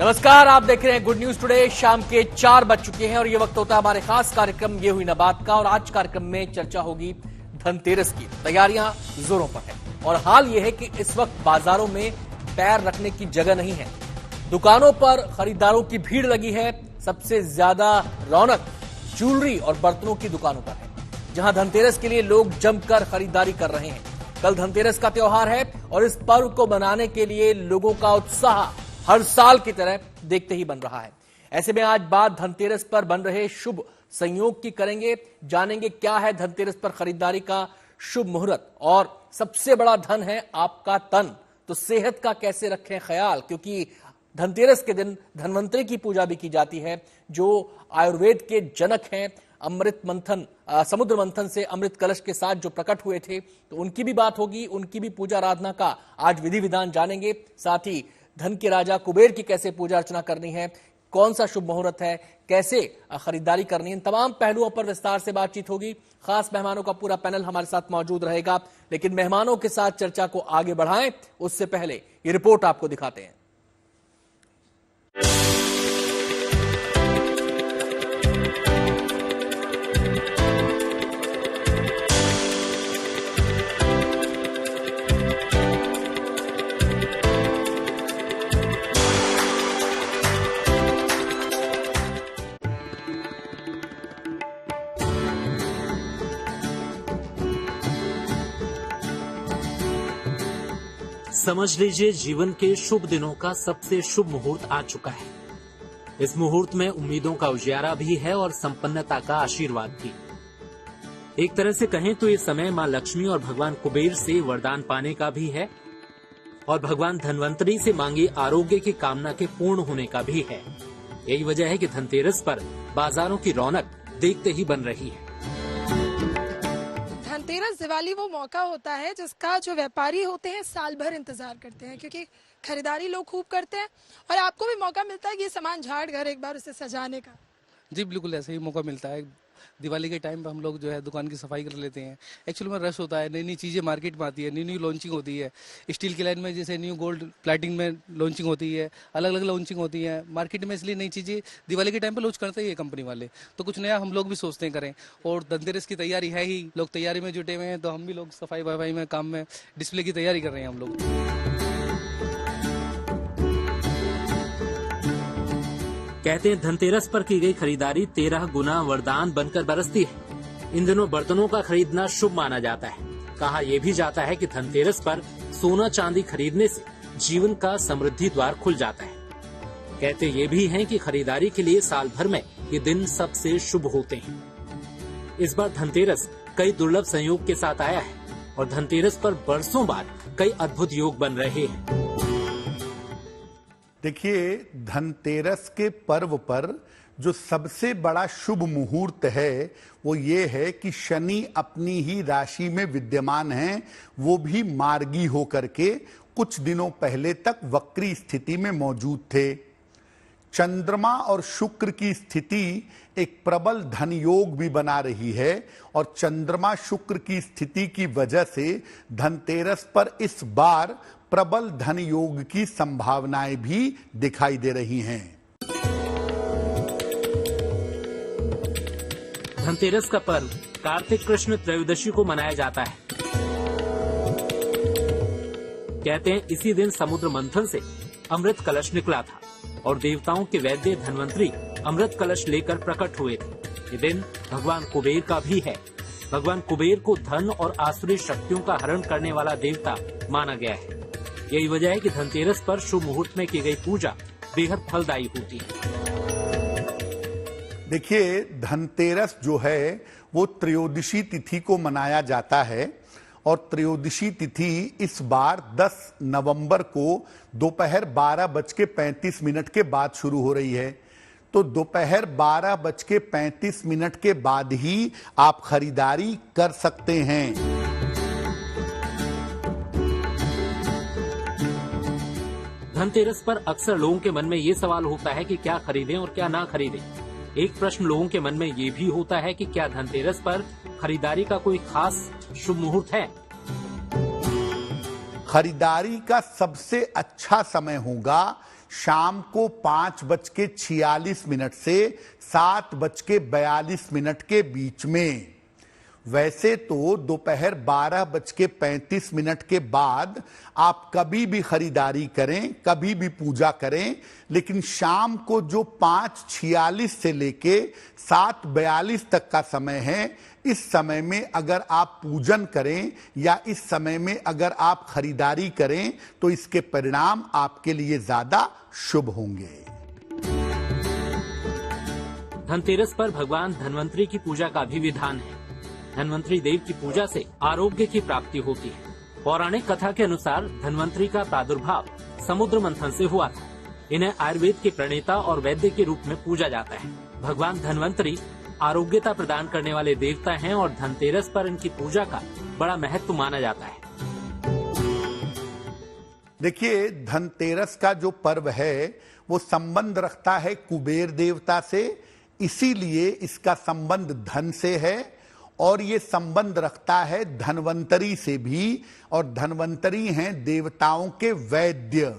नमस्कार, आप देख रहे हैं गुड न्यूज टुडे। शाम के 4 बज चुके हैं और ये वक्त होता है हमारे खास कार्यक्रम ये हुई ना बात का। और आज कार्यक्रम में चर्चा होगी धनतेरस की। तैयारियां जोरों पर है और हाल ये है कि इस वक्त बाजारों में पैर रखने की जगह नहीं है। दुकानों पर खरीदारों की भीड़ लगी है। सबसे ज्यादा रौनक ज्वेलरी और बर्तनों की दुकानों पर है, जहां धनतेरस के लिए लोग जमकर खरीदारी कर रहे हैं। कल धनतेरस का त्योहार है और इस पर्व को मनाने के लिए लोगों का उत्साह हर साल की तरह देखते ही बन रहा है। ऐसे में आज बात धनतेरस पर बन रहे शुभ संयोग की करेंगे। जानेंगे क्या है धनतेरस पर खरीदारी का शुभ मुहूर्त। और सबसे बड़ा धन है आपका तन, तो सेहत का कैसे रखें ख्याल, क्योंकि धनतेरस के दिन धन्वंतरी की पूजा भी की जाती है, जो आयुर्वेद के जनक हैं। अमृत मंथन, समुद्र मंथन से अमृत कलश के साथ जो प्रकट हुए थे, तो उनकी भी बात होगी। उनकी भी पूजा आराधना का आज विधि विधान जानेंगे। साथ ही धन के राजा कुबेर की कैसे पूजा अर्चना करनी है, कौन सा शुभ मुहूर्त है, कैसे खरीदारी करनी है, इन तमाम पहलुओं पर विस्तार से बातचीत होगी। खास मेहमानों का पूरा पैनल हमारे साथ मौजूद रहेगा। लेकिन मेहमानों के साथ चर्चा को आगे बढ़ाएं उससे पहले ये रिपोर्ट आपको दिखाते हैं। समझ लीजिए जीवन के शुभ दिनों का सबसे शुभ मुहूर्त आ चुका है। इस मुहूर्त में उम्मीदों का उजियारा भी है और संपन्नता का आशीर्वाद भी। एक तरह से कहें तो ये समय मां लक्ष्मी और भगवान कुबेर से वरदान पाने का भी है और भगवान धन्वंतरी से मांगी आरोग्य की कामना के पूर्ण होने का भी है। यही वजह है कि धनतेरस पर बाजारों की रौनक देखते ही बन रही है। धनतेरस दिवाली वो मौका होता है जिसका जो व्यापारी होते हैं साल भर इंतजार करते हैं, क्योंकि खरीदारी लोग खूब करते हैं और आपको भी मौका मिलता है कि ये सामान झाड़ घर एक बार उसे सजाने का। जी बिल्कुल, ऐसे ही मौका मिलता है। दिवाली के टाइम पे हम लोग जो है दुकान की सफाई कर लेते हैं। एक्चुअली में रश होता है, नई नई चीज़ें मार्केट में आती है, नई नई लॉन्चिंग होती है। स्टील की लाइन में जैसे न्यू गोल्ड प्लेटिंग में लॉन्चिंग होती है, अलग अलग लॉन्चिंग होती है मार्केट में। इसलिए नई चीज़ें दिवाली के टाइम पे लॉन्च करते ही है कंपनी वाले, तो कुछ नया हम लोग भी सोचते हैं करें। और धनतेरस की तैयारी है ही, लोग तैयारी में जुटे हुए हैं, तो हम भी लोग सफाई वफाई में काम में डिस्प्ले की तैयारी कर रहे हैं हम लोग। कहते हैं धनतेरस पर की गई खरीदारी 13 गुना वरदान बनकर बरसती है। इन दिनों बर्तनों का खरीदना शुभ माना जाता है। कहा यह भी जाता है कि धनतेरस पर सोना चांदी खरीदने से जीवन का समृद्धि द्वार खुल जाता है। कहते ये भी हैं कि खरीदारी के लिए साल भर में ये दिन सबसे शुभ होते हैं। इस बार धनतेरस कई दुर्लभ संयोग के साथ आया है और धनतेरस पर बरसों बाद कई अद्भुत योग बन रहे हैं। देखिए, धनतेरस के पर्व पर जो सबसे बड़ा शुभ मुहूर्त है वो ये है कि शनि अपनी ही राशि में विद्यमान हैं, वो भी मार्गी होकर के कुछ दिनों पहले तक वक्री स्थिति में मौजूद थे। चंद्रमा और शुक्र की स्थिति एक प्रबल धन योग भी बना रही है और चंद्रमा शुक्र की स्थिति की वजह से धनतेरस पर इस बार प्रबल धन योग की संभावनाएं भी दिखाई दे रही हैं। धनतेरस का पर्व कार्तिक कृष्ण त्रयोदशी को मनाया जाता है। कहते हैं इसी दिन समुद्र मंथन से अमृत कलश निकला था और देवताओं के वैद्य धन्वंतरी अमृत कलश लेकर प्रकट हुए थे। ये दिन भगवान कुबेर का भी है। भगवान कुबेर को धन और आसुरी शक्तियों का हरण करने वाला देवता माना गया है। यही वजह है कि धनतेरस पर शुभ मुहूर्त में की गई पूजा बेहद फलदायी होती है। देखिए, धनतेरस जो है वो त्रयोदशी तिथि को मनाया जाता है और त्रयोदशी तिथि इस बार 10 नवंबर को दोपहर 12:35 के बाद शुरू हो रही है। तो दोपहर 12:35 के बाद ही आप खरीदारी कर सकते हैं। धनतेरस पर अक्सर लोगों के मन में ये सवाल होता है कि क्या खरीदें और क्या ना खरीदें। एक प्रश्न लोगों के मन में ये भी होता है कि क्या धनतेरस पर खरीदारी का कोई खास शुभ मुहूर्त है। खरीदारी का सबसे अच्छा समय होगा शाम को 5:46 से 7:42 के बीच में। वैसे तो दोपहर 12:35 के बाद आप कभी भी खरीदारी करें, कभी भी पूजा करें, लेकिन शाम को जो 5:46 से लेके 7:42 तक का समय है, इस समय में अगर आप पूजन करें या इस समय में अगर आप खरीदारी करें तो इसके परिणाम आपके लिए ज्यादा शुभ होंगे। धनतेरस पर भगवान धन्वंतरी की पूजा का भी विधान है। धन्वंतरी देव की पूजा से आरोग्य की प्राप्ति होती है। पौराणिक कथा के अनुसार धन्वंतरी का प्रादुर्भाव समुद्र मंथन से हुआ था। इन्हें आयुर्वेद के प्रणेता और वैद्य के रूप में पूजा जाता है। भगवान धन्वंतरी आरोग्यता प्रदान करने वाले देवता हैं और धनतेरस पर इनकी पूजा का बड़ा महत्व माना जाता है। देखिए, धनतेरस का जो पर्व है वो संबंध रखता है कुबेर देवता से, इसीलिए इसका संबंध धन से है, और ये संबंध रखता है धन्वंतरी से भी, और धन्वंतरी हैं देवताओं के वैद्य,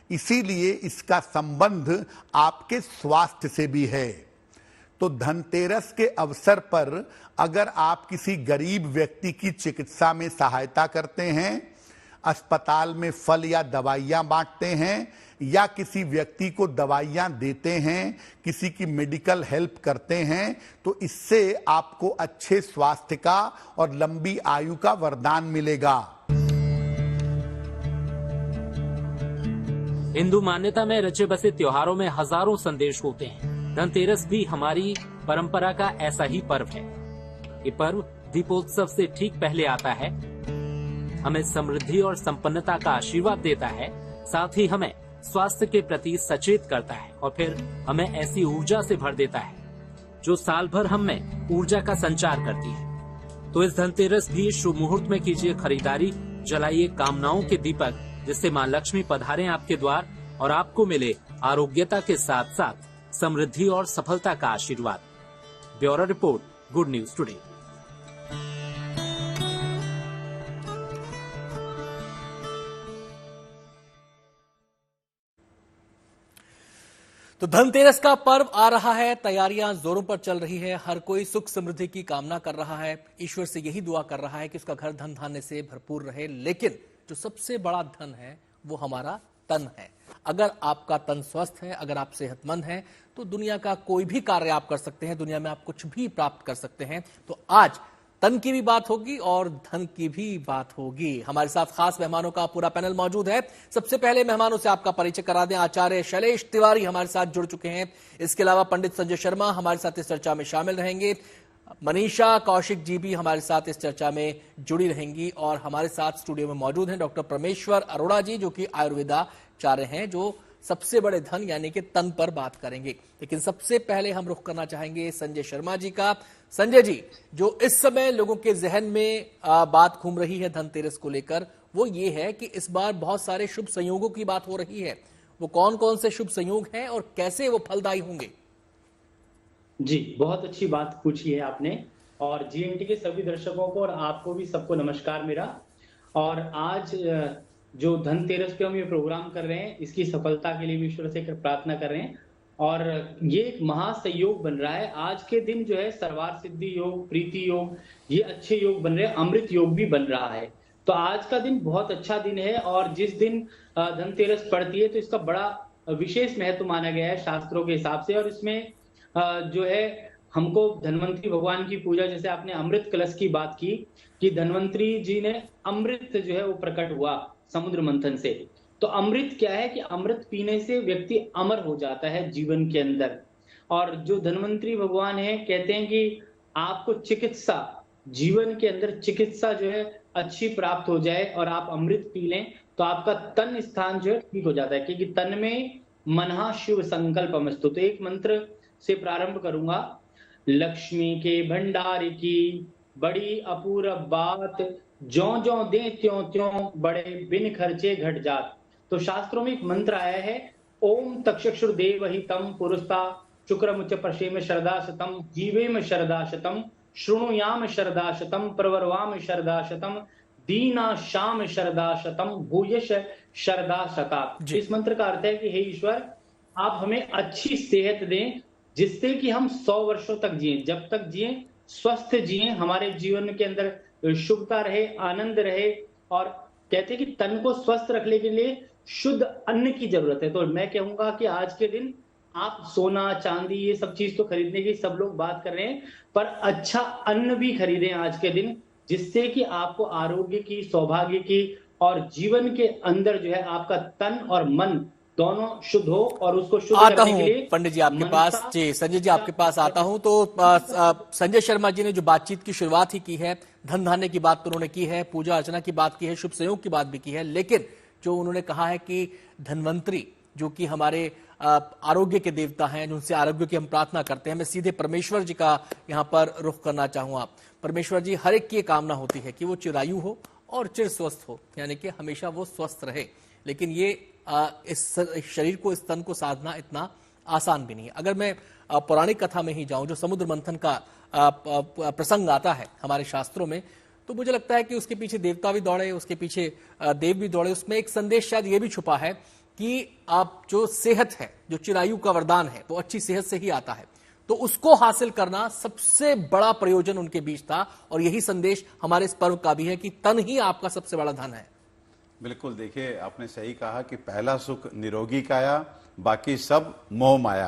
इसीलिए इसका संबंध आपके स्वास्थ्य से भी है। तो धनतेरस के अवसर पर अगर आप किसी गरीब व्यक्ति की चिकित्सा में सहायता करते हैं, अस्पताल में फल या दवाइयां बांटते हैं, या किसी व्यक्ति को दवाइयां देते हैं, किसी की मेडिकल हेल्प करते हैं, तो इससे आपको अच्छे स्वास्थ्य का और लंबी आयु का वरदान मिलेगा। हिंदू मान्यता में रचे बसे त्योहारों में हजारों संदेश होते हैं। धनतेरस भी हमारी परंपरा का ऐसा ही पर्व है। ये पर्व दीपोत्सव से ठीक पहले आता है, हमें समृद्धि और संपन्नता का आशीर्वाद देता है, साथ ही हमें स्वास्थ्य के प्रति सचेत करता है और फिर हमें ऐसी ऊर्जा से भर देता है जो साल भर हम में ऊर्जा का संचार करती है। तो इस धनतेरस भी शुभ मुहूर्त में कीजिए खरीदारी, जलाइए कामनाओं के दीपक, जिससे मां लक्ष्मी पधारें आपके द्वार और आपको मिले आरोग्यता के साथ साथ समृद्धि और सफलता का आशीर्वाद। Bureau report, good news today. तो धनतेरस का पर्व आ रहा है, तैयारियां जोरों पर चल रही है, हर कोई सुख समृद्धि की कामना कर रहा है, ईश्वर से यही दुआ कर रहा है कि उसका घर धन धान्य से भरपूर रहे। लेकिन जो सबसे बड़ा धन है वो हमारा तन है। अगर आपका तन स्वस्थ है, अगर आप सेहतमंद हैं, तो दुनिया का कोई भी कार्य आप कर सकते हैं, दुनिया में आप कुछ भी प्राप्त कर सकते हैं। तो आज तन की भी बात होगी और धन की भी बात होगी। हमारे साथ खास मेहमानों का पूरा पैनल मौजूद है। सबसे पहले मेहमानों से आपका परिचय करा दें। आचार्य शैलेश तिवारी हमारे साथ जुड़ चुके हैं। इसके अलावा पंडित संजय शर्मा हमारे साथ इस चर्चा में शामिल रहेंगे। मनीषा कौशिक जी भी हमारे साथ इस चर्चा में जुड़ी रहेंगी। और हमारे साथ स्टूडियो में मौजूद हैं डॉक्टर परमेश्वर अरोड़ा जी, जो कि आयुर्वेदाचार्य हैं, जो सबसे बड़े धन यानी कि तन पर बात करेंगे। लेकिन सबसे पहले हम रुख करना चाहेंगे संजय शर्मा जी का। संजय जी, जो इस समय लोगों के जहन में बात घूम रही है धनतेरस को लेकर, वो ये है कि इस बार बहुत सारे शुभ संयोगों की बात हो रही है। वो कौन कौन से शुभ संयोग हैं और कैसे वो फलदायी होंगे? जी, बहुत अच्छी बात पूछी है आपने। और जीएनटी के सभी दर्शकों को और आपको भी सबको नमस्कार मेरा। और आज जो धनतेरस पे हम ये प्रोग्राम कर रहे हैं, इसकी सफलता के लिए भी ईश्वर से प्रार्थना कर रहे हैं। और ये एक महासंयोग बन रहा है। आज के दिन जो है सर्वार्थ सिद्धि योग, प्रीति योग, ये अच्छे योग बन रहे हैं, अमृत योग भी बन रहा है। तो आज का दिन बहुत अच्छा दिन है। और जिस दिन धनतेरस पड़ती है तो इसका बड़ा विशेष महत्व माना गया है शास्त्रों के हिसाब से। और इसमें जो है हमको धन्वंतरी भगवान की पूजा, जैसे आपने अमृत कलश की बात की कि धन्वंतरी जी ने अमृत जो है वो प्रकट हुआ समुद्र मंथन से। तो अमृत क्या है कि अमृत पीने से व्यक्ति अमर हो जाता है जीवन के अंदर। और जो धन्वंतरी भगवान है, कहते हैं कि आपको चिकित्सा, जीवन के अंदर चिकित्सा जो है अच्छी प्राप्त हो जाए और आप अमृत पी लें तो आपका तन स्थान जो है ठीक हो जाता है। क्योंकि तन में मनहा शिव संकल्पमस्तु। तो एक मंत्र से प्रारंभ करूंगा। लक्ष्मी के भंडार की बड़ी अपूर्व बात, ज्यों ज्यों दे त्यों त्यों बड़े बिन खर्चे घट जात। तो शास्त्रों में एक मंत्र आया है, ओम तक्षुर्देवहि तम पुरुस्ता शुक्रमुच पशेम शरदाशतम जीवेम शरदाशतम शृणुयाम शरदाशतम प्रवरवाम शरदाशतम दीना शाम शरदा शतम भूयश शरदा शता। जी। इस मंत्र का अर्थ है कि हे ईश्वर, आप हमें अच्छी सेहत दें जिससे कि हम 100 वर्षों तक जिए, जब तक जिए स्वस्थ जिए, हमारे जीवन के अंदर शुभता रहे, आनंद रहे। और कहते हैं कि तन को स्वस्थ रखने के लिए शुद्ध अन्न की जरूरत है। तो मैं कहूंगा कि आज के दिन आप सोना चांदी ये सब चीज तो खरीदने की सब लोग बात कर रहे हैं, पर अच्छा अन्न भी खरीदें आज के दिन, जिससे कि आपको आरोग्य की, सौभाग्य की और जीवन के अंदर जो है आपका तन और मन दोनों शुद्ध हो। और उसको शुद्ध आता करने के हूं लिए पंडित जी आपके पास। मनसा जी संजय जी आपके पास आता हूं। तो संजय शर्मा जी ने जो बातचीत की शुरुआत ही की है, धन धान्य की बात तो उन्होंने की है, पूजा अर्चना की बात की है, शुभ संयोग की बात भी की है, लेकिन जो उन्होंने कहा है कि धन्वंतरी जो कि हमारे आरोग्य के देवता हैं, जिनसे आरोग्य की हम प्रार्थना करते हैं, मैं सीधे परमेश्वर जी का यहाँ पर रुख करना चाहूंगा। परमेश्वर जी, हर एक की कामना होती है कि वो चिरायु हो और चिर स्वस्थ हो, यानी कि हमेशा वो स्वस्थ रहे, लेकिन ये इस शरीर को, इस तन को साधना इतना आसान भी नहीं है। अगर मैं पौराणिक कथा में ही जाऊं, जो समुद्र मंथन का प्रसंग आता है हमारे शास्त्रों में, तो मुझे लगता है कि उसके पीछे देवता भी दौड़े, उसके पीछे देव भी दौड़े। उसमें एक संदेश शायद ये भी छुपा है कि आप जो सेहत है, जो चिरायु का वरदान है, वो अच्छी सेहत से ही आता है। तो उसको हासिल करना सबसे बड़ा प्रयोजन उनके बीच था, और यही संदेश हमारे इस पर्व का भी है कि तन ही आपका सबसे बड़ा धन है। बिल्कुल, देखिए आपने सही कहा कि पहला सुख निरोगी काया, बाकी सब मोह माया।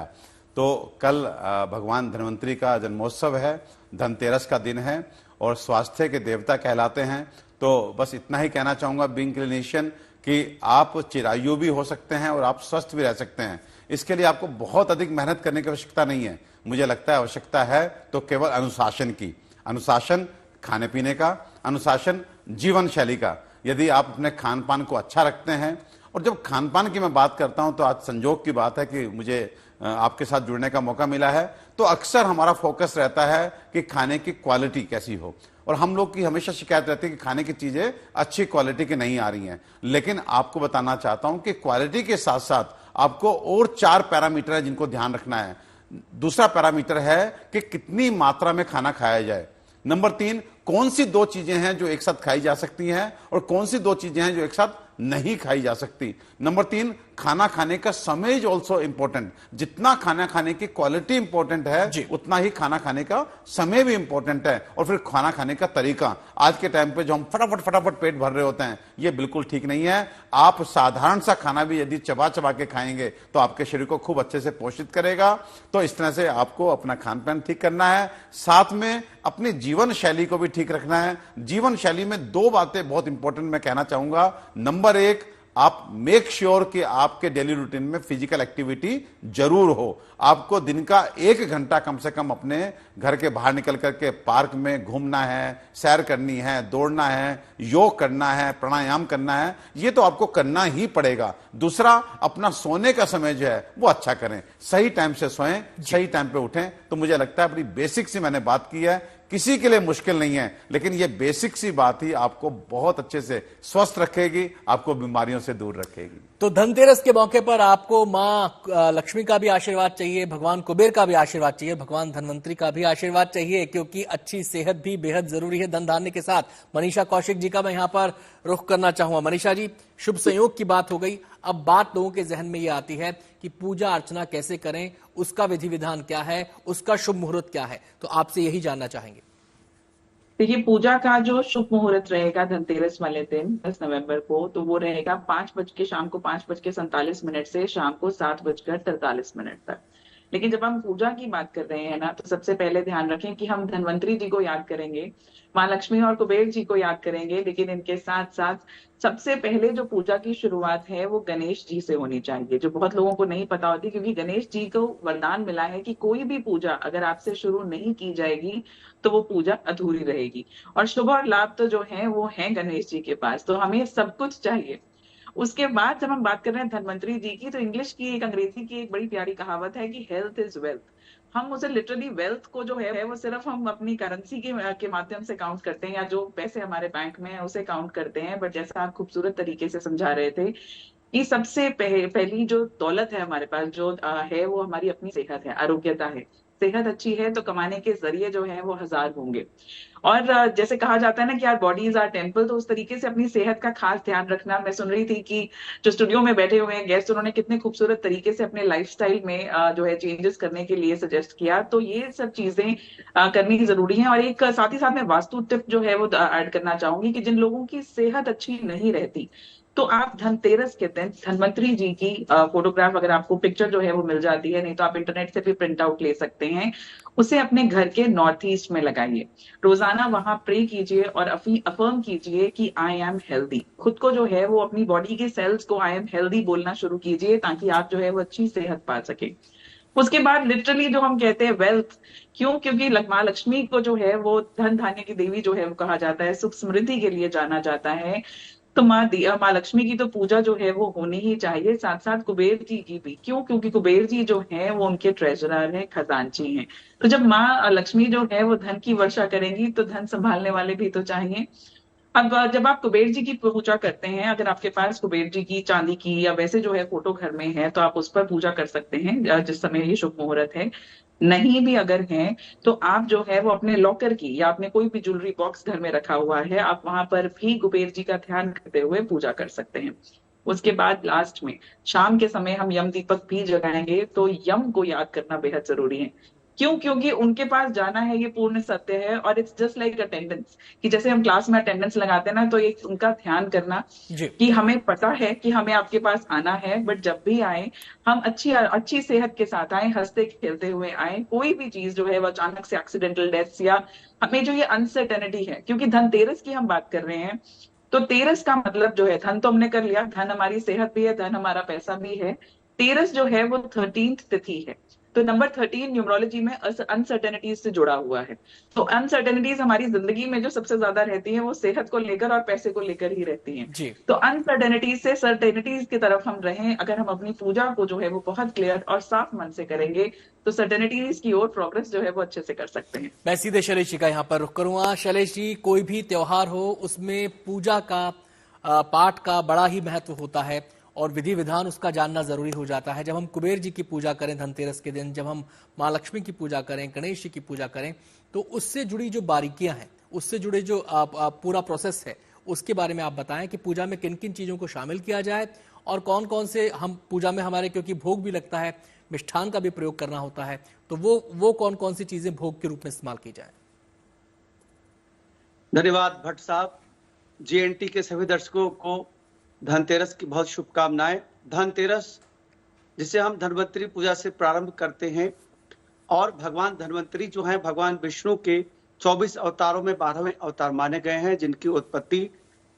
तो कल भगवान धन्वंतरी का जन्मोत्सव है, धनतेरस का दिन है और स्वास्थ्य के देवता कहलाते हैं। तो बस इतना ही कहना चाहूंगा बीइंग क्लिनिशियन कि आप चिरायु भी हो सकते हैं और आप स्वस्थ भी रह सकते हैं। इसके लिए आपको बहुत अधिक मेहनत करने की आवश्यकता नहीं है। मुझे लगता है आवश्यकता है तो केवल अनुशासन की, अनुशासन खाने पीने का, अनुशासन जीवन शैली का। यदि आप अपने खान पान को अच्छा रखते हैं, और जब खान पान की मैं बात करता हूं तो आज संजोग की बात है कि मुझे आपके साथ जुड़ने का मौका मिला है, तो अक्सर हमारा फोकस रहता है कि खाने की क्वालिटी कैसी हो, और हम लोग की हमेशा शिकायत रहती है कि खाने की चीजें अच्छी क्वालिटी की नहीं आ रही हैं। लेकिन आपको बताना चाहता हूं कि क्वालिटी के साथ साथ आपको और 4 पैरामीटर है जिनको ध्यान रखना है। दूसरा पैरामीटर है कि कितनी मात्रा में खाना खाया जाए। नंबर 3, कौन सी 2 चीजें हैं जो एक साथ खाई जा सकती हैं और कौन सी 2 चीजें हैं जो एक साथ नहीं खाई जा सकती। नंबर 3, खाना खाने का समय इज ऑल्सो इंपॉर्टेंट। जितना खाना खाने की क्वालिटी इंपॉर्टेंट है, उतना ही खाना खाने का समय भी इंपॉर्टेंट है। और फिर खाना खाने का तरीका, आज के टाइम पे जो हम फटाफट पेट भर रहे होते हैं, ये बिल्कुल ठीक नहीं है। आप साधारण सा खाना भी यदि चबा चबा के खाएंगे तो आपके शरीर को खूब अच्छे से पोषित करेगा। तो इस तरह से आपको अपना खान पान ठीक करना है, साथ में अपनी जीवन शैली को भी ठीक रखना है। जीवन शैली में 2 बातें बहुत इंपॉर्टेंट मैं कहना चाहूंगा। नंबर 1, आप मेक श्योर कि आपके डेली रूटीन में फिजिकल एक्टिविटी जरूर हो। आपको दिन का 1 घंटा कम से कम अपने घर के बाहर निकल करके पार्क में घूमना है, सैर करनी है, दौड़ना है, योग करना है, प्राणायाम करना है, ये तो आपको करना ही पड़ेगा। दूसरा, अपना सोने का समय जो है वो अच्छा करें, सही टाइम से सोएं, सही टाइम पे उठें। तो मुझे लगता है अपनी बेसिक सी मैंने बात की है, किसी के लिए मुश्किल नहीं है, लेकिन ये बेसिक सी बात ही आपको बहुत अच्छे से स्वस्थ रखेगी, आपको बीमारियों से दूर रखेगी। तो धनतेरस के मौके पर आपको मां लक्ष्मी का भी आशीर्वाद चाहिए, भगवान कुबेर का भी आशीर्वाद चाहिए, भगवान धन्वंतरी का भी आशीर्वाद चाहिए, क्योंकि अच्छी सेहत भी बेहद जरूरी है धन धान्य के साथ। मनीषा कौशिक जी का मैं यहां पर रुख करना चाहूंगा। मनीषा जी, शुभ संयोग की बात हो गई, अब बात लोगों के जहन में ये आती है कि पूजा अर्चना कैसे करें, उसका विधि विधान क्या है, उसका शुभ मुहूर्त क्या है, तो आपसे यही जानना चाहेंगे। देखिए, पूजा का जो शुभ मुहूर्त रहेगा धनतेरस वाले दिन 10 नवंबर को, तो वो रहेगा 5 बज के शाम को 5:47 से शाम को 7:43 तक। लेकिन जब हम पूजा की बात कर रहे हैं ना, तो सबसे पहले ध्यान रखें कि हम धन्वंतरी जी को याद करेंगे, माँ लक्ष्मी और कुबेर जी को याद करेंगे, लेकिन इनके साथ साथ सबसे पहले जो पूजा की शुरुआत है वो गणेश जी से होनी चाहिए, जो बहुत लोगों को नहीं पता होती, क्योंकि गणेश जी को वरदान मिला है कि कोई भी पूजा अगर आपसे शुरू नहीं की जाएगी तो वो पूजा अधूरी रहेगी। और शुभ और लाभ तो जो है वो है गणेश जी के पास, तो हमें सब कुछ चाहिए। उसके बाद जब हम बात कर रहे हैं धन्वंतरी जी की, तो इंग्लिश की, एक अंग्रेजी की एक बड़ी प्यारी कहावत है कि हेल्थ इज वेल्थ। हम उसे लिटरली वेल्थ को जो है वो सिर्फ हम अपनी करेंसी के माध्यम से काउंट करते हैं, या जो पैसे हमारे बैंक में है उसे काउंट करते हैं। बट जैसा आप खूबसूरत तरीके से समझा रहे थे कि सबसे पहली जो दौलत है हमारे पास जो है वो हमारी अपनी सेहत है, आरोग्यता है। सेहत अच्छी है तो कमाने के जरिए जो है वो 1000 होंगे। और जैसे कहा जाता है ना कि यार बॉडी इज आवर टेम्पल, तो उस तरीके से अपनी सेहत का खास ध्यान रखना। मैं सुन रही थी कि जो स्टूडियो में बैठे हुए हैं गेस्ट, उन्होंने कितने खूबसूरत तरीके से अपने लाइफस्टाइल में जो है चेंजेस करने के लिए सजेस्ट किया। तो ये सब चीजें करनी जरूरी है। और एक साथ ही साथ में वास्तु टिप जो है वो ऐड करना चाहूंगी कि जिन लोगों की सेहत अच्छी नहीं रहती, तो आप धनतेरस के दिन धन्वंतरी जी की फोटोग्राफ, अगर आपको पिक्चर जो है वो मिल जाती है, नहीं तो आप इंटरनेट से भी प्रिंट आउट ले सकते हैं, उसे अपने घर के नॉर्थ ईस्ट में लगाइए। रोजाना वहां प्रे कीजिए और अफर्म कीजिए कि आई एम हेल्दी। खुद को जो है वो अपनी बॉडी के सेल्स को आई एम हेल्दी बोलना शुरू कीजिए, ताकि आप जो है वो अच्छी सेहत पा सके। उसके बाद लिटरली जो हम कहते हैं वेल्थ, क्यों? क्योंकि माँ लक्ष्मी को जो है वो धन धान्य की देवी जो है वो कहा जाता है, सुख समृद्धि के लिए जाना जाता है। तो माँ लक्ष्मी की तो पूजा जो है वो होनी ही चाहिए, साथ साथ कुबेर जी की भी। क्यों? क्योंकि कुबेर जी जो है वो उनके ट्रेजरर हैं, खजांची हैं। तो जब माँ लक्ष्मी जो है वो धन की वर्षा करेंगी, तो धन संभालने वाले भी तो चाहिए। अब जब आप कुबेर जी की पूजा करते हैं, अगर आपके पास कुबेर जी की चांदी की या वैसे जो है फोटो घर में है, तो आप उस पर पूजा कर सकते हैं जिस समय ये शुभ मुहूर्त है। नहीं भी अगर है तो आप जो है वो अपने लॉकर की या अपने कोई भी ज्वेलरी बॉक्स घर में रखा हुआ है, आप वहां पर भी कुबेर जी का ध्यान करते हुए पूजा कर सकते हैं। उसके बाद लास्ट में शाम के समय हम यम दीपक भी जगाएंगे, तो यम को याद करना बेहद जरूरी है। क्यों? क्योंकि उनके पास जाना है, ये पूर्ण सत्य है। और इट्स जस्ट लाइक अटेंडेंस, कि जैसे हम क्लास में अटेंडेंस लगाते हैं ना, तो एक उनका ध्यान करना जी। कि हमें पता है कि हमें आपके पास आना है, बट जब भी आए हम अच्छी सेहत के साथ आए, हंसते खेलते हुए आए। कोई भी चीज जो है वो अचानक से एक्सीडेंटल डेथ्स या हमें जो ये अनसर्टेनिटी है, क्योंकि धनतेरस की हम बात कर रहे हैं, तो तेरस का मतलब जो है, धन तो हमने कर लिया, धन हमारी सेहत भी है, धन हमारा पैसा भी है। तेरस जो है वो 13th तिथि है। तो नंबर 13 न्यूमरोलॉजी में अनसर्टेनिटीज से जुड़ा हुआ है। तो अनसर्टेनिटीज हमारी जिंदगी में जो सबसे ज्यादा रहती है वो सेहत को लेकर और पैसे को लेकर ही रहती हैं। जी। तो अनसर्टेनिटीज से सर्टेनिटीज की तरफ हम रहें। अगर हम अपनी पूजा को जो है वो बहुत क्लियर और साफ मन से करेंगे, तो सर्टेनिटीज की ओर प्रोग्रेस जो है वो अच्छे से कर सकते हैं। मैं सीधे शैलेश जी का यहाँ पर रुख करूंगा। शैलेश जी, कोई भी त्योहार हो उसमें पूजा का पाठ का बड़ा ही महत्व होता है और विधि विधान उसका जानना जरूरी हो जाता है। जब हम कुबेर जी की पूजा करें धनतेरस के दिन, जब हम माँ लक्ष्मी की पूजा करें, गणेश जी की पूजा करें, तो उससे जुड़ी जो बारीकियां हैं, उससे जुड़े जो पूरा प्रोसेस है, उसके बारे में आप बताएं कि पूजा में किन किन चीजों को शामिल किया जाए और कौन कौन से हम पूजा में हमारे, क्योंकि भोग भी लगता है, मिष्ठान का भी प्रयोग करना होता है, तो वो कौन कौन सी चीजें भोग के रूप में इस्तेमाल की जाए। धन्यवाद भट्ट साहब। जीएनटी के सभी दर्शकों को धनतेरस की बहुत शुभकामनाएं। धनतेरस जिसे हम धन्वंतरी पूजा से प्रारंभ करते हैं, और भगवान धन्वंतरी जो हैं भगवान विष्णु के 24 अवतारों में 12वें अवतार माने गए हैं, जिनकी उत्पत्ति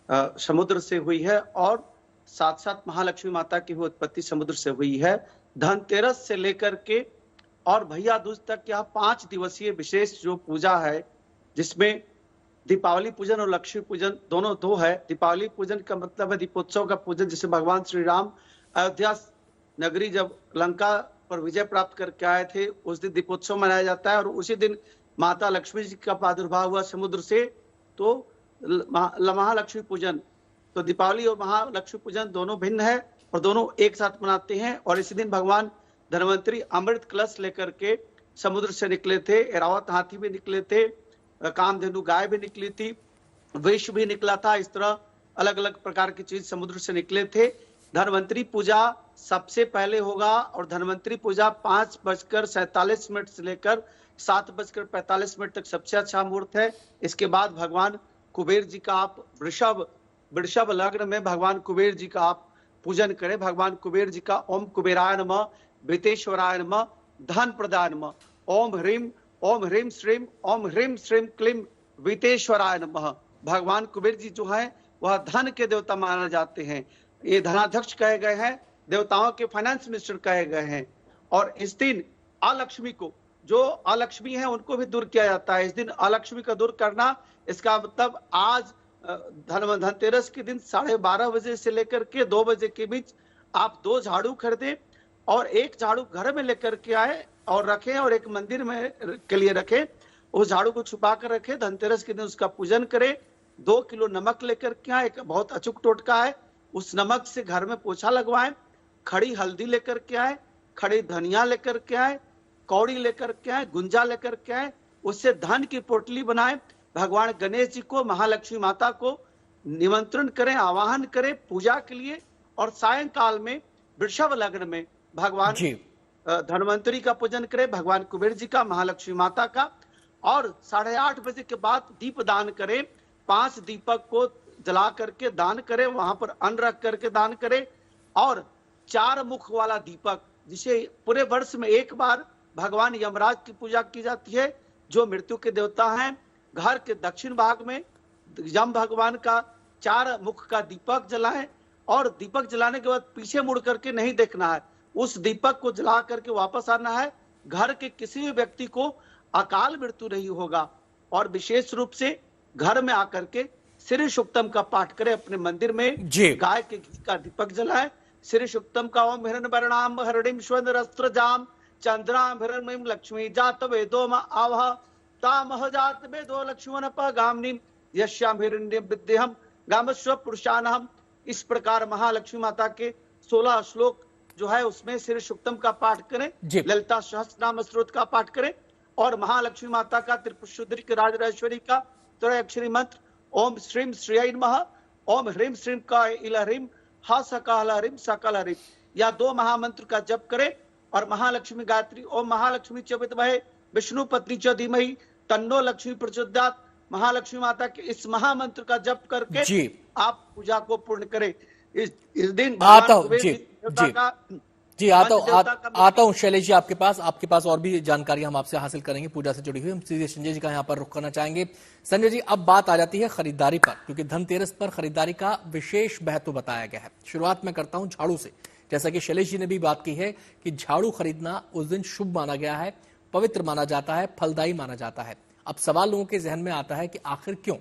समुद्र से हुई है, और साथ साथ महालक्ष्मी माता की भी उत्पत्ति समुद्र से हुई है। धनतेरस से लेकर के और भैया दूज तक यह 5 दिवसीय विशेष जो पूजा है, जिसमें दीपावली पूजन और लक्ष्मी पूजन दोनों दो है। दीपावली पूजन का मतलब है दीपोत्सव का पूजन, जिसे भगवान श्री राम अयोध्या नगरी जब लंका पर विजय प्राप्त करके आए थे, उस दिन दीपोत्सव मनाया जाता है। और उसी दिन माता लक्ष्मी जी का प्रादुर्भाव हुआ समुद्र से, तो महालक्ष्मी पूजन। तो दीपावली और महालक्ष्मी पूजन दोनों भिन्न है और दोनों एक साथ मनाते हैं। और इसी दिन भगवान धन्वंतरी अमृत कलश लेकर के समुद्र से निकले थे। एरावत हाथी भी निकले थे, कामधेनु गाय भी निकली थी, वृक्ष भी निकला था। इस तरह अलग अलग प्रकार की चीज समुद्र से निकले थे। धन्वंतरी पूजा सबसे पहले होगा और धन्वंतरी पूजा 5:47 से लेकर 7:45 तक सबसे अच्छा मुहूर्त है। इसके बाद भगवान कुबेर जी का आप वृषभ लग्न में भगवान कुबेर जी का आप पूजन करें। भगवान कुबेर जी का ओम कुबेराय नमः, वितेश्वराय नमः, धन प्रदाय नमः, ओम ह्रीम श्रीम क्लीम वितेश्वराय नमः। भगवान कुबेर जी जो है वह धन के देवता माने जाते हैं। ये धनाध्यक्ष कहे गए हैं, देवताओं के फाइनेंस मिनिस्टर कहे गए हैं। और इस दिन अलक्ष्मी को, जो अलक्ष्मी है उनको भी दूर किया जाता है। इस दिन अलक्ष्मी का दूर करना, इसका मतलब आज धनतेरस के दिन 12:30 बजे से लेकर के 2 बजे के बीच आप 2 झाड़ू खरीदें और एक झाड़ू घर में लेकर के आए और रखें और एक मंदिर में के लिए रखें। उस झाड़ू को छुपा कर रखें। धनतेरस के दिन उसका पूजन करें। 2 किलो नमक लेकर के आए, एक बहुत अचूक टोटका है। उस नमक से घर में पोछा लगवाएं। खड़ी हल्दी लेकर के आए, खड़ी धनिया लेकर के आए, कौड़ी लेकर के आए, गुंजा लेकर के आए, उससे धन की पोटली बनाए, भगवान गणेश जी को, महालक्ष्मी माता को निमंत्रण करें, आवाहन करें पूजा के लिए, और सायंकाल में वृषभ लग्न में भगवान धन्वंतरी का पूजन करें, भगवान कुबेर जी का, महालक्ष्मी माता का, और 8:30 बजे के बाद दीप दान करें। 5 दीपक को जला करके दान करें, वहां पर अन्न रख करके दान करें, और 4 मुख वाला दीपक, जिसे पूरे वर्ष में एक बार भगवान यमराज की पूजा की जाती है, जो मृत्यु के देवता हैं। घर के दक्षिण भाग में यम भगवान का 4 मुख का दीपक जलाएं, और दीपक जलाने के बाद पीछे मुड़ करके नहीं देखना है, उस दीपक को जला करके वापस आना है। घर के किसी भी व्यक्ति को अकाल मृत्यु नहीं होगा। और विशेष रूप से घर में आकर के श्री सूक्तम का पाठ करें, अपने मंदिर में गाय के घी का दीपक जलाएं, श्री सूक्तम का ओम हिरण वर्णाम हरणिम स्वरजाम चंद्राम हिरणमयीम लक्ष्मी जात वेदो आवह तामह जात वेदो लक्ष्मण गामनीम यश्याम हिरण्यम विद्यहम गामस्व पुरुषानहम। इस प्रकार महालक्ष्मी माता के 16 श्लोक जो है उसमें श्री सूक्तम का पाठ करें, ललिता सहस्रनाम स्तोत्र का पाठ करें, और महालक्ष्मी माता का त्रिपुर के राजराजेश्वरी का त्रयाक्षरी मंत्र ओम श्रीम श्रीय नमः, ओम ह्रीम श्रीम का इलह्रीम हा सकल ह्रीम सकल ह्रीम, या 2 महामंत्र का जप करें। और महालक्ष्मी गायत्री ओम महालक्ष्मी च विद्महे विष्णु पत्नी च धीमहि तन्नो लक्ष्मी प्रचोदयात्, महालक्ष्मी माता के इस महामंत्र का जप करके आप पूजा को पूर्ण करें। इस दिन आता हूँ शैलेश जी आपके पास और भी जानकारी हम आपसे हासिल करेंगे पूजा से जुड़ी हुई। हम सीधे संजय जी का यहाँ पर रुख करना चाहेंगे। संजय जी, अब बात आ जाती है खरीदारी पर, क्योंकि धनतेरस पर खरीदारी का विशेष महत्व बताया गया है। शुरुआत में करता हूँ झाड़ू से। जैसा कि शैलेश जी ने भी बात की है कि झाड़ू खरीदना उस दिन शुभ माना गया है, पवित्र माना जाता है, फलदायी माना जाता है। अब सवाल लोगों के जहन में आता है कि आखिर क्यों?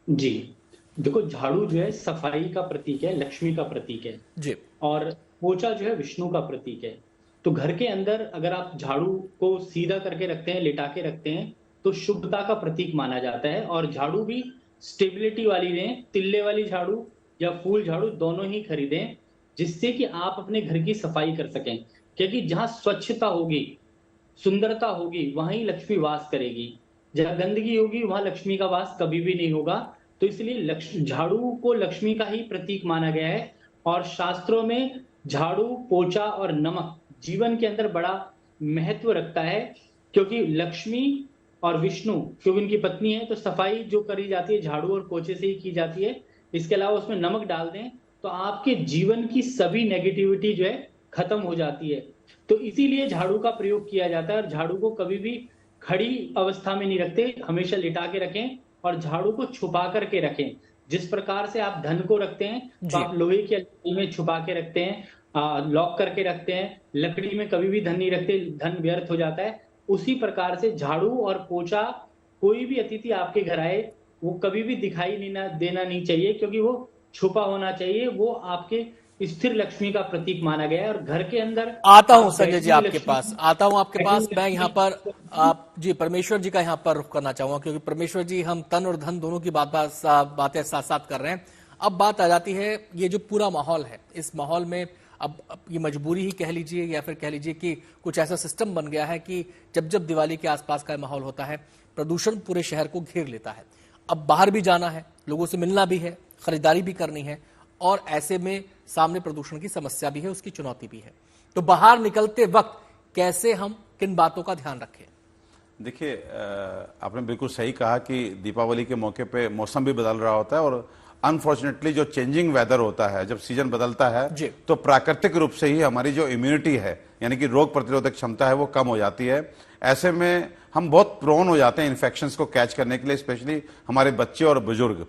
जी देखो, झाड़ू जो है सफाई का प्रतीक है, लक्ष्मी का प्रतीक है जी, और पोछा जो है विष्णु का प्रतीक है। तो घर के अंदर अगर आप झाड़ू को सीधा करके रखते हैं, लिटा के रखते हैं, तो शुभता का प्रतीक माना जाता है। और झाड़ू भी स्टेबिलिटी वाली लें, तिल्ले वाली झाड़ू या फूल झाड़ू दोनों ही खरीदें, जिससे कि आप अपने घर की सफाई कर सकें। क्योंकि जहां स्वच्छता होगी, सुंदरता होगी, वहां ही लक्ष्मी वास करेगी। जहां गंदगी होगी वहां लक्ष्मी का वास कभी भी नहीं होगा। तो इसलिए झाड़ू को लक्ष्मी का ही प्रतीक माना गया है। और शास्त्रों में झाड़ू, पोछा और नमक जीवन के अंदर बड़ा महत्व रखता है, क्योंकि लक्ष्मी और विष्णु क्योंकि उनकी पत्नी है, तो सफाई जो करी जाती है झाड़ू और पोछे से ही की जाती है। इसके अलावा उसमें नमक डाल दें तो आपके जीवन की सभी नेगेटिविटी जो है खत्म हो जाती है। तो इसीलिए झाड़ू का प्रयोग किया जाता है। और झाड़ू को कभी भी खड़ी अवस्था में नहीं रखते, हमेशा लिटा के रखें और झाड़ू को छुपा करके रखें। जिस प्रकार से आप धन को रखते हैं तो आप लोहे की अलमारी में छुपा के रखते हैं, लॉक करके रखते हैं, लकड़ी में कभी भी धन नहीं रखते, धन व्यर्थ हो जाता है। उसी प्रकार से झाड़ू और पोछा, कोई भी अतिथि आपके घर आए वो कभी भी दिखाई देना नहीं चाहिए, क्योंकि वो छुपा होना चाहिए। वो आपके स्थिर लक्ष्मी का प्रतीक माना गया है। और घर के अंदर आता हूं संजय जी आपके पास, मैं यहाँ पर आप जी परमेश्वर जी का यहाँ पर रुख करना चाहूंगा, क्योंकि परमेश्वर जी हम तन और धन दोनों की बातें साथ साथ कर रहे हैं। अब बात आ जाती है ये जो पूरा माहौल है, इस माहौल में अब ये मजबूरी ही कह लीजिए या फिर कह लीजिए कि कुछ ऐसा सिस्टम बन गया है कि जब जब दिवाली के आसपास का माहौल होता है, प्रदूषण पूरे शहर को घेर लेता है। अब बाहर भी जाना है, लोगों से मिलना भी है, खरीदारी भी करनी है, और ऐसे में सामने प्रदूषण की समस्या भी है, उसकी चुनौती भी है। तो बाहर निकलते वक्त कैसे हम किन बातों का ध्यान रखें? देखिए, आपने बिल्कुल सही कहा कि दीपावली के मौके पे मौसम भी बदल रहा होता है, और अनफॉर्चुनेटली जो चेंजिंग वेदर होता है, जब सीजन बदलता है तो प्राकृतिक रूप से ही हमारी जो इम्यूनिटी है, यानी कि रोग प्रतिरोधक क्षमता है, वो कम हो जाती है। ऐसे में हम बहुत प्रोन हो जाते हैं इन्फेक्शंस को कैच करने के लिए, स्पेशली हमारे बच्चे और बुजुर्ग।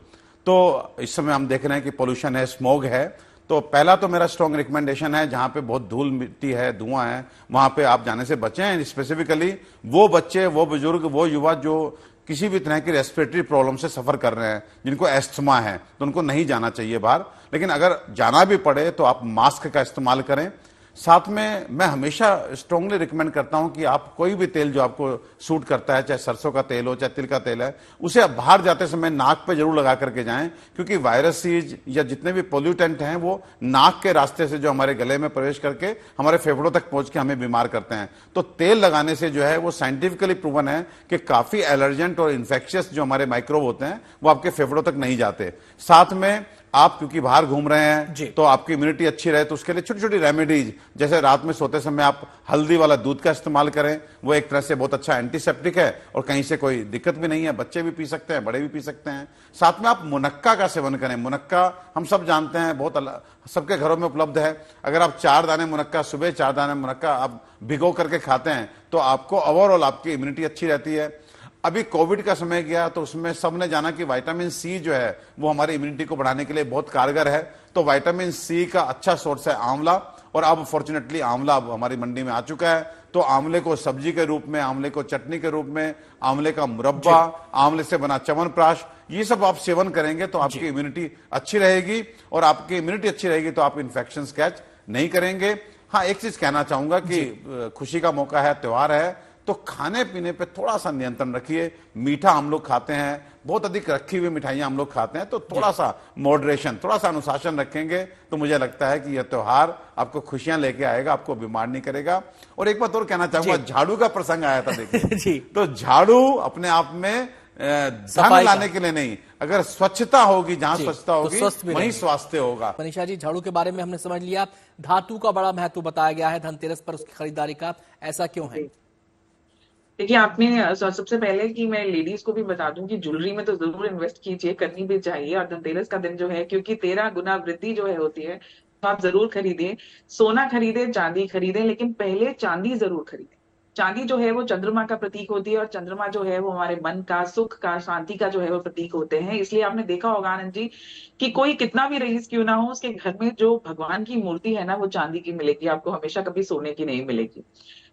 तो इस समय हम देख रहे हैं कि पोल्यूशन है, स्मोग है। तो पहला तो मेरा स्ट्रॉन्ग रिकमेंडेशन है, जहां पे बहुत धूल मिट्टी है, धुआं है, वहां पे आप जाने से बचें। स्पेसिफिकली वो बच्चे, वो बुजुर्ग, वो युवा जो किसी भी तरह की रेस्पिरेटरी प्रॉब्लम से सफर कर रहे हैं, जिनको एस्थमा है, तो उनको नहीं जाना चाहिए बाहर। लेकिन अगर जाना भी पड़े तो आप मास्क का इस्तेमाल करें। साथ में मैं हमेशा स्ट्रांगली रिकमेंड करता हूं कि आप कोई भी तेल जो आपको सूट करता है, चाहे सरसों का तेल हो, चाहे तिल का तेल है, उसे आप बाहर जाते समय नाक पे जरूर लगा करके जाएं, क्योंकि वायरसेस या जितने भी पोल्यूटेंट हैं वो नाक के रास्ते से जो हमारे गले में प्रवेश करके हमारे फेफड़ों तक पहुंच के हमें बीमार करते हैं। तो तेल लगाने से जो है वो साइंटिफिकली प्रूवन है कि काफी एलर्जेंट और इन्फेक्शियस जो हमारे माइक्रोब होते हैं वो आपके फेफड़ों तक नहीं जाते। साथ में आप क्योंकि बाहर घूम रहे हैं तो आपकी इम्यूनिटी अच्छी रहे, तो उसके लिए छोटी छोटी रेमेडीज, जैसे रात में सोते समय आप हल्दी वाला दूध का इस्तेमाल करें, वो एक तरह से बहुत अच्छा एंटीसेप्टिक है और कहीं से कोई दिक्कत भी नहीं है, बच्चे भी पी सकते हैं, बड़े भी पी सकते हैं। साथ में आप मुनक्का का सेवन करें। मुनक्का हम सब जानते हैं, बहुत सबके घरों में उपलब्ध है। अगर आप 4 दाने मुनक्का सुबह, 4 दाने मुनक्का आप भिगो करके खाते हैं तो आपको ओवरऑल आपकी इम्यूनिटी अच्छी रहती है। अभी कोविड का समय गया तो उसमें सबने जाना कि विटामिन सी जो है वो हमारी इम्यूनिटी को बढ़ाने के लिए बहुत कारगर है। तो विटामिन सी का अच्छा सोर्स है आंवला, और अब फॉर्चुनेटली आंवला अब हमारी मंडी में आ चुका है। तो आंवले को सब्जी के रूप में, आंवले को चटनी के रूप में, आंवले का मुरब्बा, आंवले से बना च्यवनप्राश, ये सब आप सेवन करेंगे तो आपकी इम्यूनिटी अच्छी रहेगी, और आपकी इम्यूनिटी अच्छी रहेगी तो आप इन्फेक्शन कैच नहीं करेंगे। हाँ, एक चीज कहना चाहूंगा कि खुशी का मौका है, त्योहार है, तो खाने पीने पे थोड़ा सा नियंत्रण रखिए। मीठा हम लोग खाते हैं, बहुत अधिक रखी हुई मिठाइयां हम लोग खाते हैं, तो थोड़ा सा मॉडरेशन, थोड़ा सा अनुशासन रखेंगे तो मुझे लगता है कि यह त्योहार आपको खुशियां लेके आएगा, आपको बीमार नहीं करेगा। और एक बात और कहना चाहूंगा, झाड़ू का प्रसंग आया था देखिए तो झाड़ू अपने आप में धन लाने के लिए नहीं, अगर स्वच्छता होगी, जहां स्वच्छता होगी तो वहीं स्वास्थ्य होगा। मनीषा जी, झाड़ू के बारे में हमने समझ लिया, धातु का बड़ा महत्व बताया गया है धनतेरस पर उसकी खरीदारी का, ऐसा क्यों है? देखिए, आपने सबसे पहले कि मैं लेडीज को भी बता दूं कि ज्वेलरी में तो जरूर इन्वेस्ट कीजिए, करनी भी चाहिए। और धनतेरस का दिन जो है, क्योंकि 13 गुना वृद्धि जो है होती है, तो आप जरूर खरीदिए। सोना खरीदे, चांदी खरीदे, लेकिन पहले चांदी जरूर खरीदे। चांदी जो है वो चंद्रमा का प्रतीक होती है, और चंद्रमा जो है वो हमारे मन का, सुख का, शांति का जो है वो प्रतीक होते हैं। इसलिए आपने देखा होगा आनंद जी कि कोई कितना भी रईस क्यों ना हो, उसके घर में जो भगवान की मूर्ति है ना, वो चांदी की मिलेगी आपको, हमेशा कभी सोने की नहीं मिलेगी।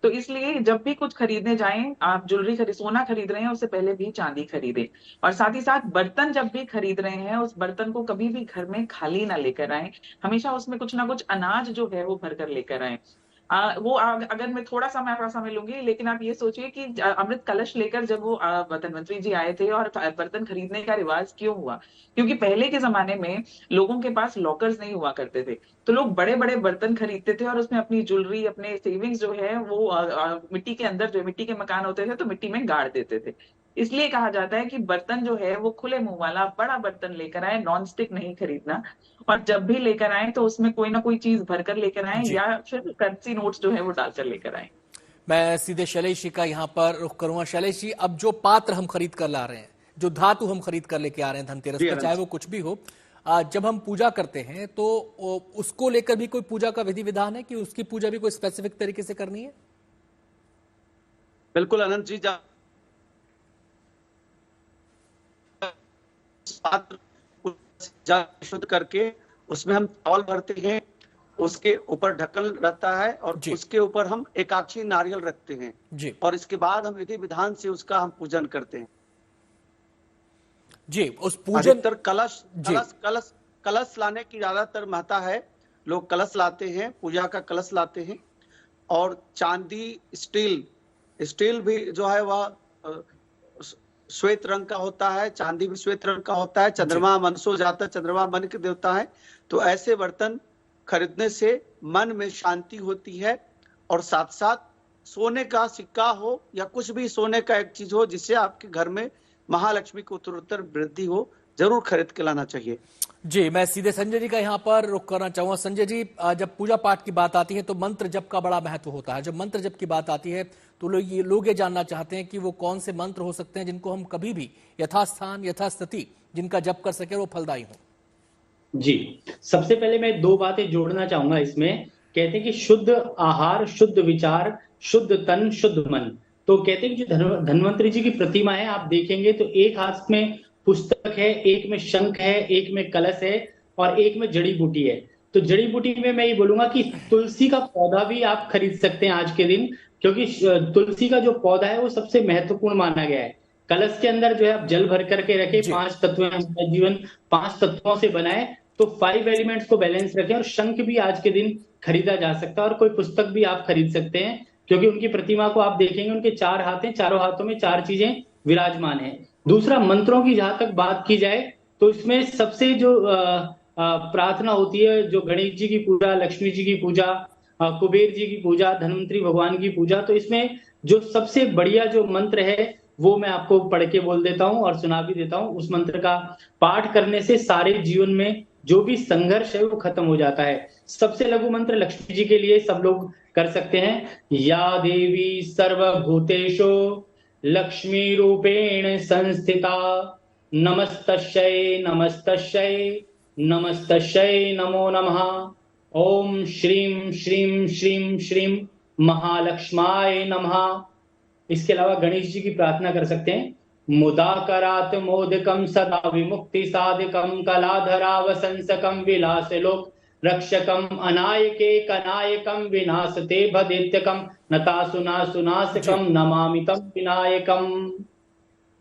तो इसलिए जब भी कुछ खरीदने जाएं, आप ज्वेलरी खरीद, सोना खरीद रहे हैं, उससे पहले भी चांदी खरीदें। और साथ ही साथ बर्तन जब भी खरीद रहे हैं, उस बर्तन को कभी भी घर में खाली ना लेकर आए, हमेशा उसमें कुछ ना कुछ अनाज जो है वो भर कर लेकर आए। अगर मैं थोड़ा सा मैं समय लूंगी, लेकिन आप ये सोचिए कि अमृत कलश लेकर जब वो धनवंतरी जी आए थे, और बर्तन खरीदने का रिवाज क्यों हुआ? क्योंकि पहले के जमाने में लोगों के पास लॉकर्स नहीं हुआ करते थे, तो लोग बड़े बड़े बर्तन खरीदते थे और उसमें अपनी ज्वेलरी, अपने सेविंग्स जो है वो मिट्टी के अंदर, जो मिट्टी के मकान होते थे तो मिट्टी में गाड़ देते थे। इसलिए कहा जाता है कि बर्तन जो है वो खुले मुंह वाला बड़ा बर्तन लेकर आए, नॉन स्टिक नहीं खरीदना। और जब भी लेकर आए तो उसमें कोई ना कोई चीज भरकर लेकर आए, या फिर करेंसी नोट्स जो है वो डालकर लेकर आए। मैं सीधे शैलेश जी का यहाँ पर रुख करूंगा। शैलेश जी, अब जो पात्र हम खरीद कर ला रहे हैं, जो धातु हम खरीद कर लेके आ रहे हैं धनतेरस पर, चाहे वो कुछ भी हो, जब हम पूजा करते हैं तो उसको लेकर भी कोई पूजा का विधि विधान है कि उसकी पूजा भी कोई स्पेसिफिक तरीके से करनी है? बिल्कुल अनंत जी, शुद्ध करके उसमें हम चावल भरते हैं, उसके ऊपर ढक्कन रहता है और उसके ऊपर हम एकाक्षी नारियल रखते हैं जी। और इसके बाद हम विधि विधान से उसका हम पूजन करते हैं जी। उस पूजन कलश लाने की ज्यादातर महत्ता है। लोग कलश लाते हैं, पूजा का कलश लाते हैं। और चांदी, स्टील भी जो है वह श्वेत रंग का होता है, चांदी भी श्वेत रंग का होता है। चंद्रमा मनसो जाता, चंद्रमा मन के देवता है। तो ऐसे बर्तन खरीदने से मन में शांति होती है, और साथ साथ सोने का सिक्का हो या कुछ भी सोने का एक चीज हो जिससे आपके घर में महालक्ष्मी को उत्तरोत्तर वृद्धि हो, जरूर खरीद के लाना चाहिए जी। मैं सीधे संजय जी का यहाँ पर रुख करना चाहूंगा। संजय जी, जब पूजा पाठ की बात आती है तो मंत्र जप का बड़ा महत्व होता है। जब मंत्र जप की बात आती है तो लोग ये जानना चाहते हैं कि वो कौन से मंत्र हो सकते हैं जिनको हम कभी भी यथास्थान यथास्थिति जिनका जप कर सके, वो फलदायी हो। जी, सबसे पहले मैं 2 बातें जोड़ना चाहूंगा इसमें। कहते हैं कि शुद्ध आहार, शुद्ध विचार, शुद्ध तन, शुद्ध मन। तो कहते हैं कि जो धन्वंतरी जी की प्रतिमा है, आप देखेंगे तो एक हाथ में पुस्तक है, एक में शंख है, एक में कलश है, और एक में जड़ी बूटी है। तो जड़ी बूटी में मैं ये बोलूंगा कि तुलसी का पौधा भी आप खरीद सकते हैं आज के दिन, क्योंकि तुलसी का जो पौधा है वो सबसे महत्वपूर्ण माना गया है। कलश के अंदर जो है आप जल भर करके रखे, 5 तत्व, जीवन 5 तत्वों से बनाए, तो 5 एलिमेंट्स को बैलेंस रखें। और शंख भी आज के दिन खरीदा जा सकता है और कोई पुस्तक भी आप खरीद सकते हैं, क्योंकि उनकी प्रतिमा को आप देखेंगे उनके 4 हाथ हैं, चारों हाथों में 4 चीजें विराजमान है। दूसरा, मंत्रों की जहां तक बात की जाए तो इसमें सबसे जो प्रार्थना होती है, जो गणेश जी की पूजा, लक्ष्मी जी की पूजा, कुबेर जी की पूजा, धन्वंतरी भगवान की पूजा, तो इसमें जो सबसे बढ़िया जो मंत्र है वो मैं आपको पढ़ के बोल देता हूं और सुना भी देता हूं। उस मंत्र का पाठ करने से सारे जीवन में जो भी संघर्ष है वो खत्म हो जाता है। सबसे लघु मंत्र लक्ष्मी जी के लिए सब लोग कर सकते हैं। या देवी सर्वभूतेषु लक्ष्मी रूपेण संस्थिता नमस्तस्यै नमस्तस्यै नमस्तस्यै नमो नमः। ओम श्रीम श्रीम श्रीम श्रीम महालक्ष्माय नमः। इसके अलावा गणेश जी की प्रार्थना कर सकते हैं। मुदाकरात मोदकम सदा विमुक्ति साधकम कलाधरा वसंसकम विलासलोक रक्षकम अनायके कनायकम विनाशते भदेत्यकम नतासुनासुनाशकम नमामितम विनायकम।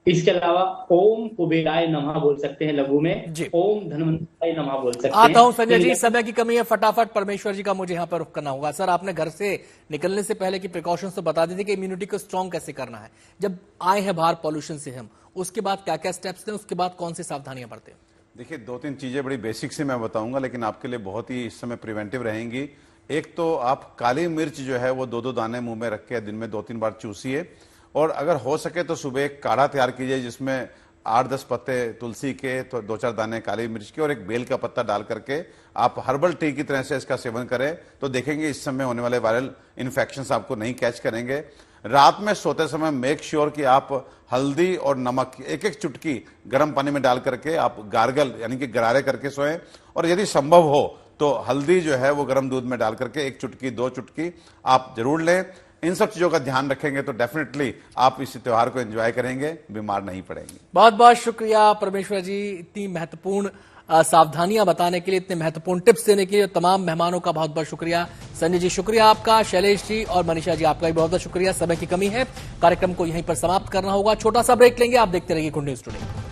इसके अलावा ओम कुबेराय नमः बोल सकते हैं लघु में, ओम धन्वंतराय नमः बोल सकते हैं। आता हूं संजय जी, समय की कमी है, फटाफट परमेश्वर जी का मुझे यहाँ पर रुख करना होगा। सर, आपने घर से निकलने से पहले की प्रिकॉशंस तो बता दी थी कि इम्यूनिटी को स्ट्रांग कैसे करना है। जब आए हैं बाहर पॉल्यूशन से हम, उसके बाद क्या क्या स्टेप्स हैं, उसके बाद कौन सी सावधानियां बरतें? देखिए, 2-3 चीजें बड़ी बेसिक से मैं बताऊंगा, लेकिन आपके लिए बहुत ही इस समय प्रिवेंटिव रहेंगी। एक तो आप काली मिर्च जो है वो 2-2 दाने मुंह में रख के दिन में 2-3 बार चूसिए, और अगर हो सके तो सुबह एक काढ़ा तैयार कीजिए जिसमें 8-10 पत्ते तुलसी के, तो 2-4 दाने काली मिर्च के और एक बेल का पत्ता डाल करके आप हर्बल टी की तरह से इसका सेवन करें, तो देखेंगे इस समय होने वाले वायरल इन्फेक्शंस आपको नहीं कैच करेंगे। रात में सोते समय मेक श्योर कि आप हल्दी और नमक एक एक चुटकी गर्म पानी में डाल करके आप गार्गल यानी कि गरारे करके सोएं, और यदि संभव हो तो हल्दी जो है वो गर्म दूध में डाल करके 1 चुटकी 2 चुटकी आप जरूर लें। इन सब चीजों का ध्यान रखेंगे तो डेफिनेटली आप इस त्योहार को एंजॉय करेंगे, बीमार नहीं पड़ेंगे। बहुत बहुत शुक्रिया परमेश्वर जी, इतनी महत्वपूर्ण सावधानियां बताने के लिए, इतने महत्वपूर्ण टिप्स देने के लिए। तमाम मेहमानों का बहुत बहुत शुक्रिया। संजय जी शुक्रिया आपका, शैलेश जी और मनीषा जी आपका भी बहुत बहुत शुक्रिया। समय की कमी है, कार्यक्रम को यहीं पर समाप्त करना होगा। छोटा सा ब्रेक लेंगे, आप देखते रहिए गुड न्यूज टुडे।